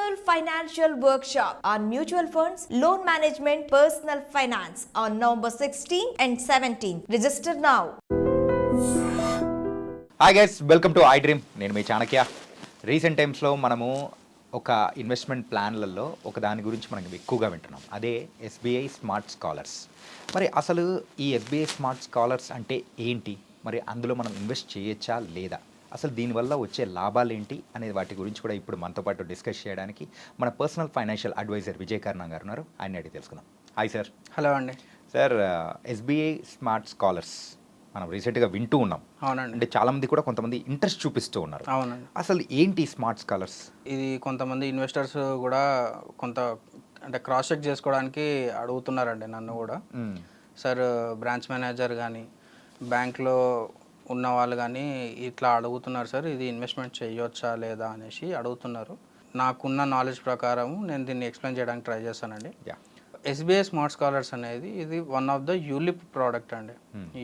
annual financial workshop on mutual funds, loan management, personal finance on November 16th and 17th. Register now. Hi guys, welcome to I dream. నేను మీ Chanakya. Recent టైమ్స్లో మనము ఒక investment ప్లాన్లలో ఒక దాని గురించి మనం ఎక్కువగా వింటున్నాం. అదే ఎస్బీఐ స్మార్ట్ స్కాలర్స్. మరి అసలు ఈ ఎస్బీఐ స్మార్ట్ స్కాలర్స్ అంటే ఏంటి, మరి అందులో మనం ఇన్వెస్ట్ చేయొచ్చా లేదా, అసలు దీనివల్ల వచ్చే లాభాలు ఏంటి అనే వాటి గురించి కూడా ఇప్పుడు మనతో పాటు డిస్కస్ చేయడానికి మన పర్సనల్ ఫైనాన్షియల్ అడ్వైజర్ విజయ్ కర్ణం గారు ఉన్నారు. ఆయన అడిగి తెలుసుకుందాం. Hi sir. హలో అండి. సార్, ఎస్బీఐ స్మార్ట్ స్కాలర్స్ మనం రీసెంట్గా వింటూ ఉన్నాం. అవునండి. అంటే చాలామంది కూడా కొంతమంది ఇంట్రెస్ట్ చూపిస్తూ ఉన్నారు. అవునండి. అసలు ఏంటి స్మార్ట్ స్కాలర్స్? ఇది కొంతమంది ఇన్వెస్టర్స్ కూడా అంటే క్రాస్ చెక్ చేసుకోవడానికి అడుగుతున్నారండి నన్ను కూడా. సార్, బ్రాంచ్ మేనేజర్ కానీ బ్యాంక్లో ఉన్న వాళ్ళు కానీ ఇట్లా అడుగుతున్నారు సార్, ఇది ఇన్వెస్ట్మెంట్ చేయొచ్చా లేదా అనేసి అడుగుతున్నారు. నాకున్న నాలెడ్జ్ ప్రకారం నేను దీన్ని ఎక్స్ప్లెయిన్ చేయడానికి ట్రై చేస్తానండి. ఎస్బీఐ స్మార్ట్ స్కాలర్స్ అనేది ఇది one of the ULIP product అండి.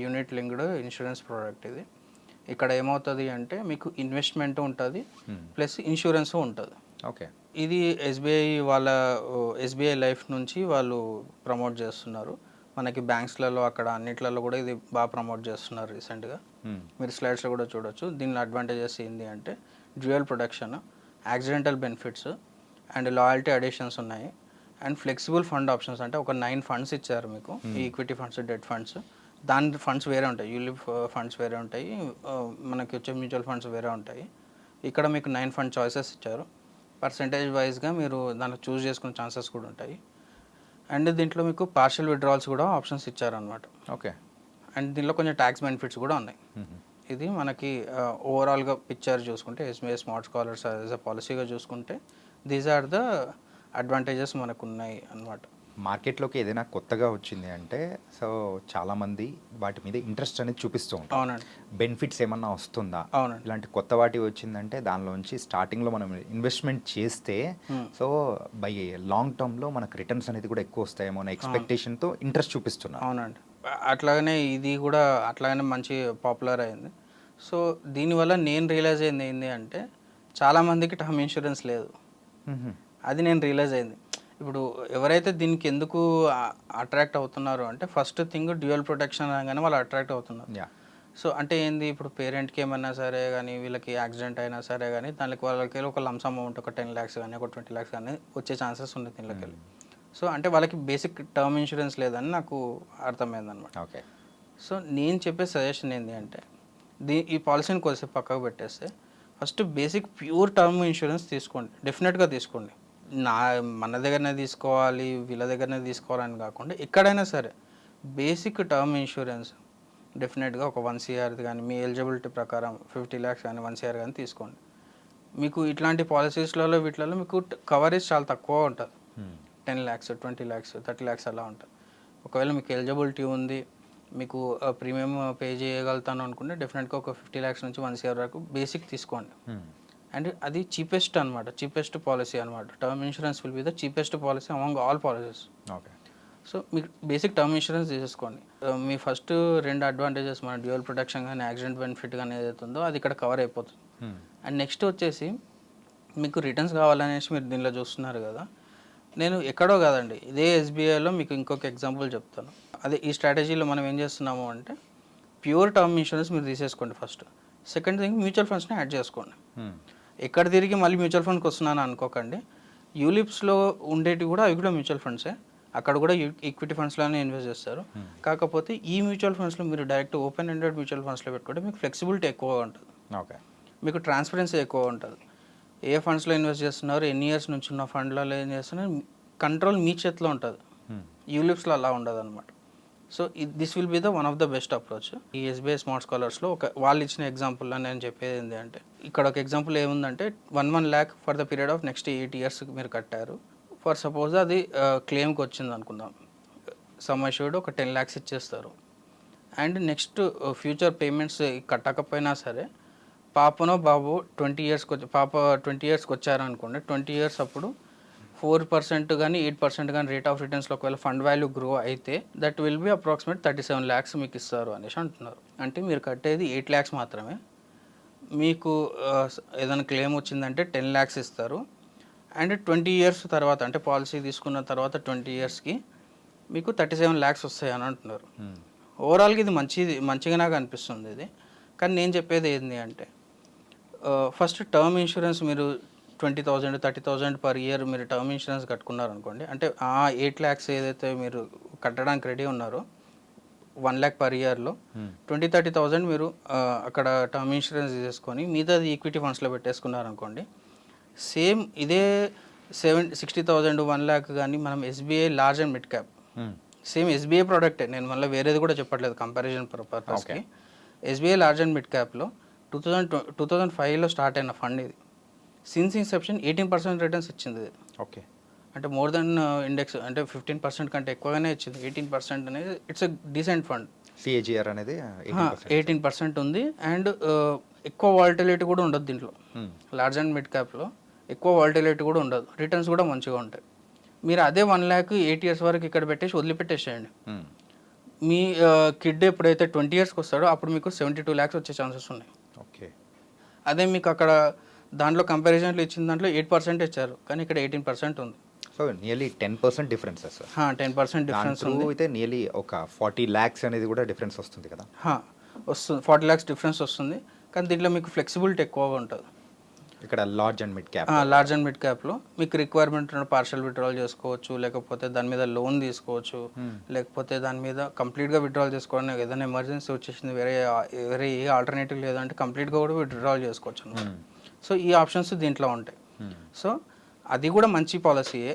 యూనిట్ లింక్డ్ ఇన్సూరెన్స్ ప్రోడక్ట్ ఇది. ఇక్కడ ఏమవుతుంది అంటే మీకు ఇన్వెస్ట్మెంట్ ఉంటుంది ప్లస్ ఇన్సూరెన్స్ ఉంటుంది. ఓకే. ఇది ఎస్బీఐ లైఫ్ నుంచి వాళ్ళు ప్రమోట్ చేస్తున్నారు. మనకి బ్యాంక్స్లలో అక్కడ అన్నిట్లలో కూడా ఇది బాగా ప్రమోట్ చేస్తున్నారు రీసెంట్గా. మీరు స్లైడ్స్లో కూడా చూడొచ్చు. దీనిలో అడ్వాంటేజెస్ ఏంటి అంటే dual protection, accidental benefits and loyalty additions ఉన్నాయి. అండ్ ఫ్లెక్సిబుల్ ఫండ్ ఆప్షన్స్ అంటే ఒక 9 ఫండ్స్ ఇచ్చారు మీకు. ఈక్విటీ ఫండ్స్, డెట్ ఫండ్స్, దాని ఫండ్స్ వేరే ఉంటాయి. యూలిప్ ఫండ్స్ వేరే ఉంటాయి, మనకి వచ్చే మ్యూచువల్ ఫండ్స్ వేరే ఉంటాయి. ఇక్కడ మీకు 9 ఫండ్ చాయిసెస్ ఇచ్చారు. పర్సంటేజ్ వైజ్గా మీరు దాంట్లో చూస్ చేసుకునే ఛాన్సెస్ కూడా ఉంటాయి. అండ్ దీంట్లో మీకు పార్షియల్ విత్డ్రాల్స్ కూడా ఆప్షన్స్ ఇచ్చారనమాట. ఓకే. అండ్ దీంట్లో కొంచెం ట్యాక్స్ బెనిఫిట్స్ కూడా ఉన్నాయి. ఇది మనకి ఓవరాల్గా పిక్చర్ చూసుకుంటే SBI smart scholars as a పాలసీగా చూసుకుంటే దీస్ ఆర్ ద అడ్వాంటేజెస్ మనకు ఉన్నాయి అన్నమాట. మార్కెట్లోకి ఏదైనా కొత్తగా వచ్చింది అంటే సో చాలామంది వాటి మీద ఇంట్రెస్ట్ అనేది చూపిస్తూ ఉంటారు. అవునండి. బెనిఫిట్స్ ఏమన్నా వస్తుందా? అవునండి. ఇలాంటి కొత్త వాటి వచ్చిందంటే దానిలోంచి స్టార్టింగ్లో మనం ఇన్వెస్ట్మెంట్ చేస్తే సో బై లాంగ్ టర్మ్లో మనకు రిటర్న్స్ అనేది కూడా ఎక్కువ వస్తాయేమో అనే ఎక్స్పెక్టేషన్తో ఇంట్రెస్ట్ చూపిస్తున్నారు. అవునండి. అట్లాగనే ఇది కూడా అట్లాగనే మంచి పాపులర్ అయింది. సో దీనివల్ల నేను రియలైజ్ అయింది ఏంటి అంటే చాలామందికి టర్మ్ ఇన్సూరెన్స్ లేదు. అది నేను రియలైజ్ అయింది. ఇప్పుడు ఎవరైతే దీనికి ఎందుకు అట్రాక్ట్ అవుతున్నారు అంటే ఫస్ట్ థింగ్ డ్యూయల్ ప్రొటెక్షన్ అనగానే వాళ్ళు అట్రాక్ట్ అవుతున్నారు. సో అంటే ఏంది, ఇప్పుడు పేరెంట్కి ఏమైనా సరే కానీ వీళ్ళకి యాక్సిడెంట్ అయినా సరే కానీ దానికి వాళ్ళకి ఒక లంసమ్ అమౌంట్ ఒక 10 lakhs కానీ ఒక 20 lakhs కానీ వచ్చే ఛాన్సెస్ ఉన్నాయి దీనిలోకి వెళ్ళి. సో అంటే వాళ్ళకి బేసిక్ టర్మ్ ఇన్సూరెన్స్ లేదని నాకు అర్థమైందనమాట. ఓకే. సో నేను చెప్పే సజెషన్ ఏంటి అంటే ఈ పాలసీని కొద్దిసేపు పక్కకు పెట్టేస్తే first basic pure term insurance తీసుకోండి, డెఫినెట్గా తీసుకోండి. మన దగ్గరనే తీసుకోవాలి వీళ్ళ దగ్గరనే తీసుకోవాలని కాకుండా ఎక్కడైనా సరే బేసిక్ టర్మ్ ఇన్సూరెన్స్ డెఫినెట్గా ఒక 1 CR కానీ మీ ఎలిజిబిలిటీ ప్రకారం 50 lakhs కానీ 1 CR కానీ తీసుకోండి. మీకు ఇట్లాంటి పాలసీస్లలో వీటిలలో మీకు కవరేజ్ చాలా తక్కువ ఉంటుంది. 10 lakhs, 20 lakhs, 30 lakhs అలా ఉంటుంది. ఒకవేళ మీకు ఎలిజిబిలిటీ ఉంది, మీకు ప్రీమియం పే చేయగలుగుతాను అనుకుంటే డెఫినెట్గా ఒక 50 lakhs నుంచి 1 CR వరకు బేసిక్ తీసుకోండి. అండ్ అది చీపెస్ట్ అనమాట, చీపెస్ట్ పాలసీ అనమాట. Term insurance will be the cheapest policy among all policies. Okay. So మీకు బేసిక్ టర్మ్ ఇన్సూరెన్స్ తీసేసుకోండి. మీ ఫస్ట్ 2 అడ్వాంటేజెస్ మన డ్యూయల్ ప్రొటెక్షన్ కానీ యాక్సిడెంట్ బెనిఫిట్ కానీ ఏదైతే ఉందో అది ఇక్కడ కవర్ అయిపోతుంది. అండ్ నెక్స్ట్ వచ్చేసి మీకు రిటర్న్స్ కావాలనేసి మీరు దీనిలో చూస్తున్నారు కదా, నేను ఎక్కడో కాదండి ఇదే ఎస్బీఐలో మీకు ఇంకొక ఎగ్జాంపుల్ చెప్తాను. అదే ఈ స్ట్రాటజీలో మనం ఏం చేస్తున్నాము అంటే ప్యూర్ టర్మ్ ఇన్సూరెన్స్ మీరు తీసేసుకోండి ఫస్ట్. సెకండ్ థింగ్ మ్యూచువల్ ఫండ్స్ని యాడ్ చేసుకోండి. ఎక్కడ తిరిగి మళ్ళీ మ్యూచువల్ ఫండ్కి వస్తున్నాను అనుకోకండి. యూలిప్స్లో ఉండేవి కూడా అవి కూడా మ్యూచువల్ ఫండ్సే, అక్కడ కూడా ఈక్విటీ ఫండ్స్లోనే ఇన్వెస్ట్ చేస్తారు. కాకపోతే ఈ మ్యూచువల్ ఫండ్స్లో మీరు డైరెక్ట్ ఓపెన్ ఎండెడ్ మ్యూచువల్ ఫండ్స్లో పెట్టుకుంటే మీకు ఫ్లెక్సిబిలిటీ ఎక్కువగా ఉంటుంది. ఓకే. మీకు ట్రాన్స్పరెన్సీ ఎక్కువ ఉంటుంది. ఏ ఫండ్స్లో ఇన్వెస్ట్ చేస్తున్నారు, ఎన్ని ఇయర్స్ నుంచి ఉన్న ఫండ్లలో ఏం చేస్తున్నారు, కంట్రోల్ మీ చేతిలో ఉంటుంది. యూలిప్స్లో అలా ఉండదు అనమాట. So this will be the one of the best approach. ఈ ఎస్బీఐ స్మార్ట్ స్కాలర్స్లో వాళ్ళు ఇచ్చిన ఎగ్జాంపుల్లో నేను చెప్పేది ఏంటి అంటే ఇక్కడ ఒక ఎగ్జాంపుల్ ఏముందంటే 1 lakh for the period of next 8 years మీరు కట్టారు. ఫర్ సపోజ్ అది క్లెయిమ్కి వచ్చింది అనుకుందాం, సమ్ అష్యూర్డ్ ఒక 10 lakhs ఇచ్చేస్తారు. అండ్ నెక్స్ట్ ఫ్యూచర్ పేమెంట్స్ కట్టకపోయినా సరే పాపనో బాబు 20 years పాప 20 years వచ్చారనుకోండి, 20 years అప్పుడు 4% కానీ 8% కానీ రేట్ ఆఫ్ రిటర్న్స్లో ఒకవేళ ఫండ్ వాల్యూ గ్రో అయితే that will be approximate 37 lakhs మీకు ఇస్తారు అనేసి అంటున్నారు. అంటే మీరు కట్టేది 8 lakhs మాత్రమే, మీకు ఏదైనా క్లెయిమ్ వచ్చిందంటే 10 lakhs ఇస్తారు. అండ్ 20 ఇయర్స్ తర్వాత అంటే పాలసీ తీసుకున్న తర్వాత 20 ఇయర్స్కి మీకు 37 lakhs వస్తాయి అని అంటున్నారు. ఓవరాల్గా ఇది మంచిగా నాకు అనిపిస్తుంది ఇది. కానీ నేను చెప్పేది ఏంటి అంటే ఫస్ట్ టర్మ్ ఇన్సూరెన్స్ మీరు 20,000 30,000 పర్ ఇయర్ మీరు టర్మ్ ఇన్సూరెన్స్ కట్టుకున్నారనుకోండి, అంటే ఆ 8 lakhs ఏదైతే మీరు కట్టడానికి రెడీ ఉన్నారో 1 lakh పర్ ఇయర్లో 20-30,000 మీరు అక్కడ టర్మ్ ఇన్సూరెన్స్ తీసుకొని మిగతాది ఈక్విటీ ఫండ్స్లో పెట్టేసుకున్నారనుకోండి, సేమ్ ఇదే 60,000 1 lakh కానీ మనం SBI large and mid cap same SBI ప్రోడక్టే, నేను మళ్ళీ వేరేది కూడా చెప్పట్లేదు కంపారిజన్ పర్పస్కి. ఎస్బీఐ లార్జ్ అండ్ మిడ్ క్యాప్లో 2005లో స్టార్ట్ అయిన ఫండ్ ఇది. సిన్స్ ఇన్సెప్షన్ 18% రిటర్న్స్ ఇచ్చింది ఇది. ఓకే, అంటే మోర్ దెన్ ఇండెక్స్ అంటే 15% కంటే ఎక్కువగానే ఇచ్చింది. 18% అనేది it's a decent fund. CAGR అనేది 18% ఉంది. అండ్ ఎక్కువ వాలిటిలిటీ కూడా ఉండదు దీంట్లో. లార్జ్ అండ్ మిడ్ క్యాప్లో ఎక్కువ వాలిటిలిటీ కూడా ఉండదు, రిటర్న్స్ కూడా మంచిగా ఉంటాయి. మీరు అదే 1 lakh 8 years వరకు ఇక్కడ పెట్టేసి వదిలిపెట్టేసేయండి. మీ కిడ్ ఎప్పుడైతే 20 yearsకి వస్తాడో అప్పుడు మీకు 72 lakhs వచ్చే ఛాన్సెస్ ఉన్నాయి. ఓకే, అదే మీకు అక్కడ దాంట్లో కంపారిజన్లో ఇచ్చిన దాంట్లో 8% ఇచ్చారు, కానీ ఇక్కడ 18% ఉంది. So nearly 10% differences. 10% డిఫరెన్స్ ఉంది. అయితే నియర్లీ ఒక 40 lakhs అనేది కూడా డిఫరెన్స్ వస్తుంది కదా. వస్తుంది, 40 lakhs డిఫరెన్స్ వస్తుంది. కానీ దీంట్లో మీకు ఫ్లెక్సిబిలిటీ ఎక్కువగా ఉంటుంది. ఇక్కడ large and mid cap. Large and mid క్యాప్లో మీకు రిక్వైర్మెంట్ పార్షల్ విత్డ్రాల్ చేసుకోవచ్చు, లేకపోతే దాని మీద లోన్ తీసుకోవచ్చు, లేకపోతే దాని మీద కంప్లీట్గా విత్డ్రాల్ చేసుకోవడానికి ఏదైనా ఎమర్జెన్సీ వచ్చేసింది, వేరే ఏ ఆల్టర్నేటివ్ లేదంటే కంప్లీట్గా కూడా విత్డ్రాల్ చేసుకోవచ్చు అనమాట. సో ఈ ఆప్షన్స్ దీంట్లో ఉంటాయి. సో అది కూడా మంచి పాలసీయే.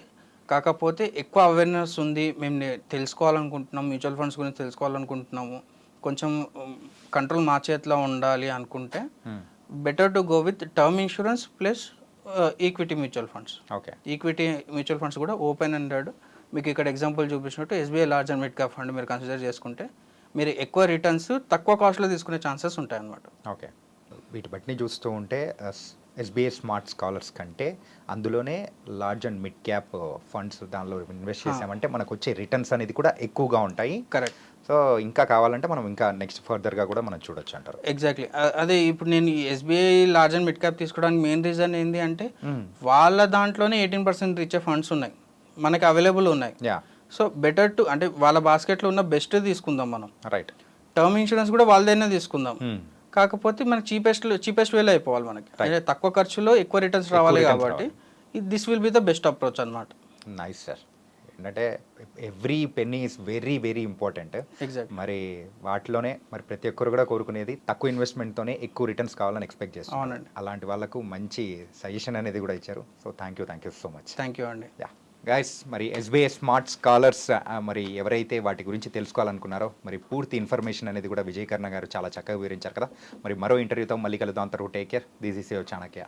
కాకపోతే ఎక్కువ అవేర్నెస్ ఉంది, మేము తెలుసుకోవాలనుకుంటున్నాం, మ్యూచువల్ ఫండ్స్ గురించి తెలుసుకోవాలనుకుంటున్నాము, కొంచెం కంట్రోల్ మా చేతిలో ఉండాలి అనుకుంటే better to go with term insurance plus equity mutual funds. Okay, equity mutual funds కూడా ఓపెన్ ఎండెడ్. మీకు ఇక్కడ ఎగ్జాంపుల్ చూపించినట్టు SBI large and mid cap fund మీరు కన్సిడర్ చేసుకుంటే మీరు ఎక్కువ రిటర్న్స్ తక్కువ కాస్ట్లో తీసుకునే ఛాన్సెస్ ఉంటాయి అన్నమాట. ఓకే, వీటి బట్టి చూస్తూ ఉంటే ఎస్బీఐ స్మార్ట్ స్కాలర్స్ కంటే అందులోనే large and mid cap funds దానిలో ఇన్వెస్ట్ చేసామంటే మనకు వచ్చే రిటర్న్స్ అనేది కూడా ఎక్కువగా ఉంటాయి. కరెక్ట్. సో ఇంకా కావాలంటే మనం ఇంకా నెక్స్ట్ ఫర్దర్గా కూడా మనం చూడొచ్చు అంటారు. ఎగ్జాక్ట్లీ. అదే ఇప్పుడు నేను SBI large and mid cap తీసుకోవడానికి మెయిన్ రీజన్ ఏంటి అంటే వాళ్ళ దాంట్లోనే 18% ఇచ్చే ఫండ్స్ ఉన్నాయి, మనకి అవైలబుల్ ఉన్నాయి. సో బెటర్ టు అంటే వాళ్ళ బాస్కెట్లో ఉన్న బెస్ట్ తీసుకుందాం మనం. రైట్. టర్మ్ ఇన్సూరెన్స్ కూడా వాళ్ళదైనా తీసుకుందాం. కాకపోతే మనకి చీపెస్ట్ వేలో అయిపోవాలి, మనకి అంటే తక్కువ ఖర్చులో ఎక్కువ రిటర్న్స్ రావాలి. కాబట్టి this will be the best approach అన్నమాట. Nice sir. ఏంటంటే every penny is very very important. Exact. మరి వాటిలోనే మరి ప్రతి ఒక్కరు కూడా కోరుకునేది తక్కువ ఇన్వెస్ట్మెంట్తోనే ఎక్కువ రిటర్న్స్ కావాలని ఎక్స్పెక్ట్ చేస్తాం. అవునండి. అలాంటి వాళ్ళకు మంచి సజెషన్ అనేది కూడా ఇచ్చారు. So thank you so much. Thank you అండి. యా గైస్, మరి ఎస్బీఐ స్మార్ట్ స్కాలర్స్ మరి ఎవరైతే వాటి గురించి తెలుసుకోవాలనుకున్నారో మరి పూర్తి ఇన్ఫర్మేషన్ అనేది కూడా విజయకర్ణ గారు చాలా చక్కగా వివరించారు కదా. మరి మరో ఇంటర్వ్యూతో మళ్ళీ కలుద్దాం. అంతవరకు take care. This is your Chanakya.